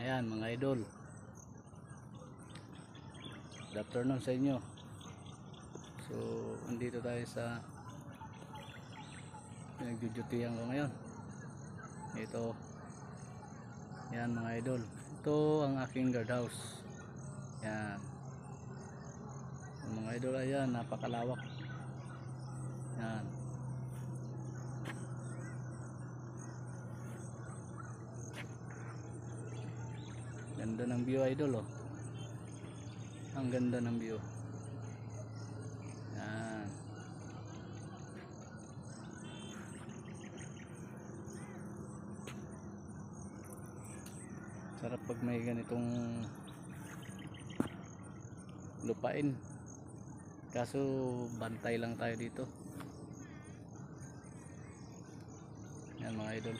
Ayan mga idol, good afternoon sa inyo. So andito tayo sa pinagdudutihan ko ngayon. Ito, yan mga idol, ito ang aking guardhouse. Yan mga idol, ayan, napakalawak. Yan, ganda ng view idol, oh. Ang ganda ng view. Yan, sarap pag may ganitong lupain, kaso bantay lang tayo dito. Yan mga idol,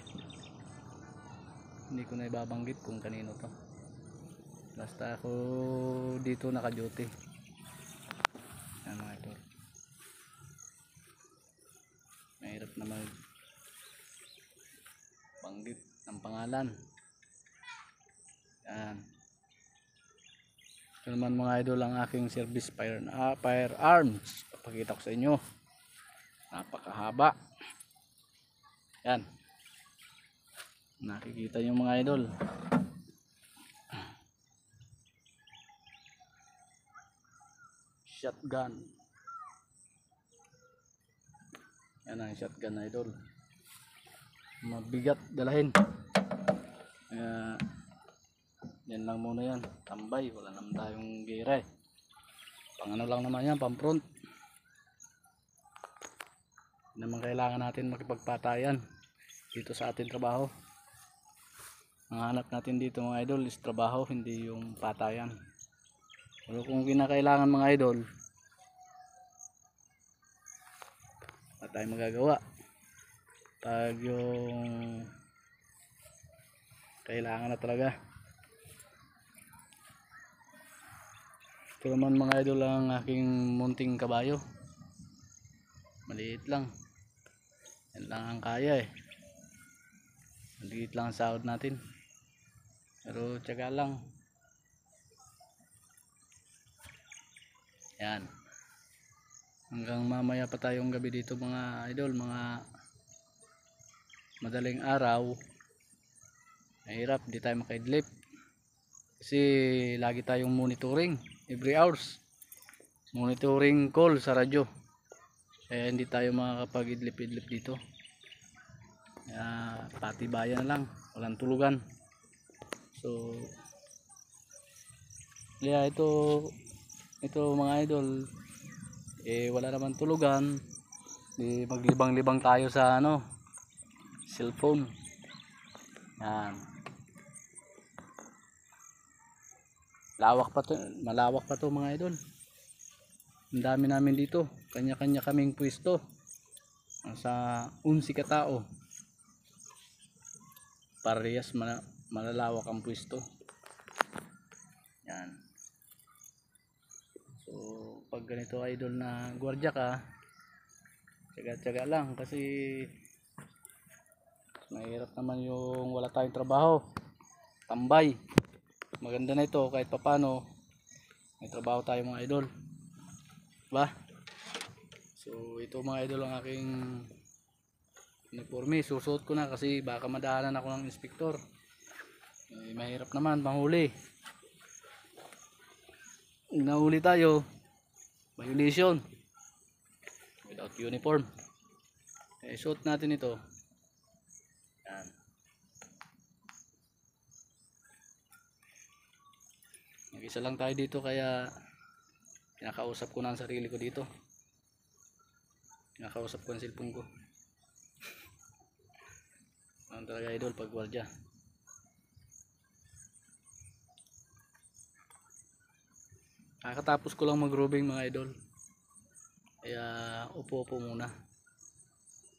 hindi ko na ibabanggit kung kanino to, basta ako dito naka-duty. Yan mga idol, mahirap na magbanggit ng pangalan. Yan, ito naman mga idol ang aking service firearms. Papakita ko sa inyo, napakahaba. Yan, nakikita nyo mga idol, shotgun. Yan ang shotgun idol, mabigat dalahin. Yan lang muna yan, tambay, wala naman tayong gira eh. Pang ano lang naman yan, pang front. Hindi naman kailangan natin makipagpatayan dito sa ating trabaho. Ang hanap natin dito mga idol is trabaho, hindi yung patayan. Pero kung kinakailangan mga idol, wala tayong magagawa. Pag yung kailangan na talaga. Ito naman mga idol ang aking munting kabayo, maliit lang. Yan lang ang kaya eh, maliit lang ang sahod natin, pero tiyaga lang. Yan, hanggang mamaya pa tayong gabi dito mga idol, mga madaling araw. Mahirap, di tayo makaidlip kasi lagi tayong monitoring every hours, monitoring call sa radyo, kaya hindi tayo makakapag-idlip-idlip dito. Pati bayan na lang, walang tulugan. So yeah, ito mga idol, wala naman tulugan, maglibang-libang tayo sa cellphone. Yan, malawak pa to mga idol. Ang dami namin dito, kanya-kanya kaming pwesto, sa 11 katao, parehas malalawak ang pwesto. Yan, so pag ganito idol na gwardiya ka, tiyaga-tiyaga lang, kasi mahirap naman yung wala tayong trabaho, tambay. Maganda na ito kahit papano may trabaho tayo mga idol, diba? So ito mga idol ang aking uniforme, susuot ko na kasi baka madaanan ako ng inspektor. Mahirap naman mahuli, nahuli tayo, violation without uniform. Suot natin ito. Yan, mag-isa lang tayo dito, kaya kinakausap ko na ang sarili ko dito, kinakausap ko ang cellphone ko. Ano talaga idol pag gwardiya. Kakatapos ko lang mag-roving mga idol, kaya upo-upo muna.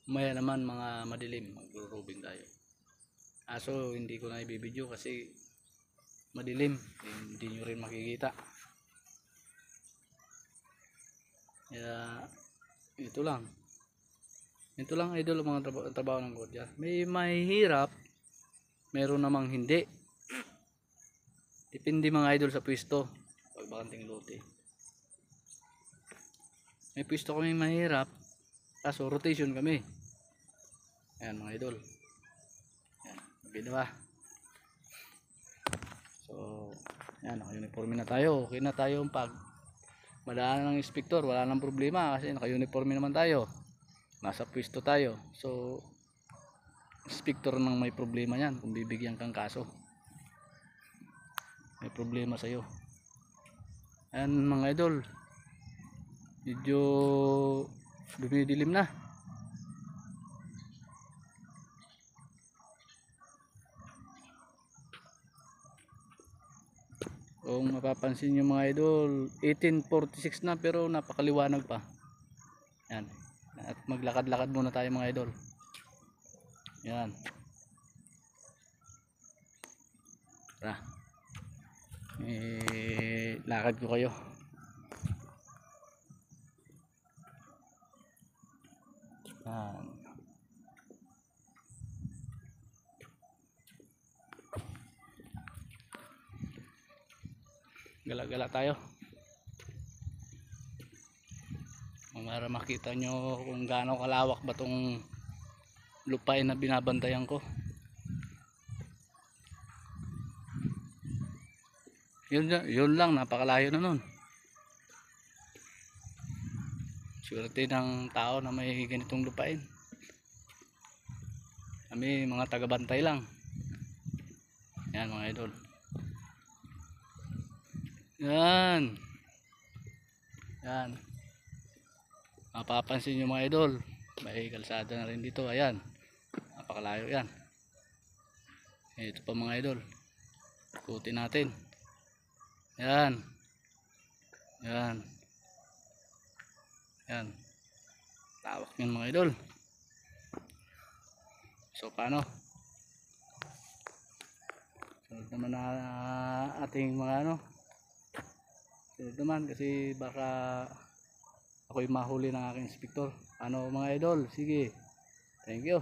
Maya naman mga madilim mag-roving tayo. Aso hindi ko na i-video kasi madilim, hindi nyo rin makikita. Kaya ito lang idol ang mga trabaho ng gwardiya. May mahihirap, meron namang hindi. Depende mga idol sa pwesto. Pag bakanting lote. May pwesto kami mahirap. Kaso rotation kami. Ayan mga idol. Ayan. Ginawa. So, ayan. Naka-uniforme na tayo. Okay na tayo pag madaan ng inspektor. Wala nang problema kasi naka-uniforme naman tayo. Nasa pwesto tayo. So, inspektor nang may problema yan kung bibigyan kang kaso. May problema sa'yo. Ayan mga idol. Medyo dumidilim na. Kung mapapansin nyo mga idol, 18:46 na pero napakaliwanag pa. Yan. At maglakad-lakad muna tayo mga idol. Yan. Tara. Lakad ko kayo. Yan. Gala-gala tayo. Para makita nyo kung gaano kalawak ba tong lupain na binabantayan ko. Yun lang, napakalayo na nun. Swerte ng tao na may ganitong lupain. Kami mga taga-bantay lang. Yan mga idol. Yan. Yan. Mapapansin nyo mga idol, may kalsada na rin dito. Ayan. Napakalayo yan. Ito pa mga idol. Ikutin natin. Yan. Yan. Yan. Lawak yan mga idol. So paano? Sunod naman na ating mga ano. Sunod naman kasi baka ako'y mahuli ng aking inspektor. Ano mga idol? Sige. Thank you.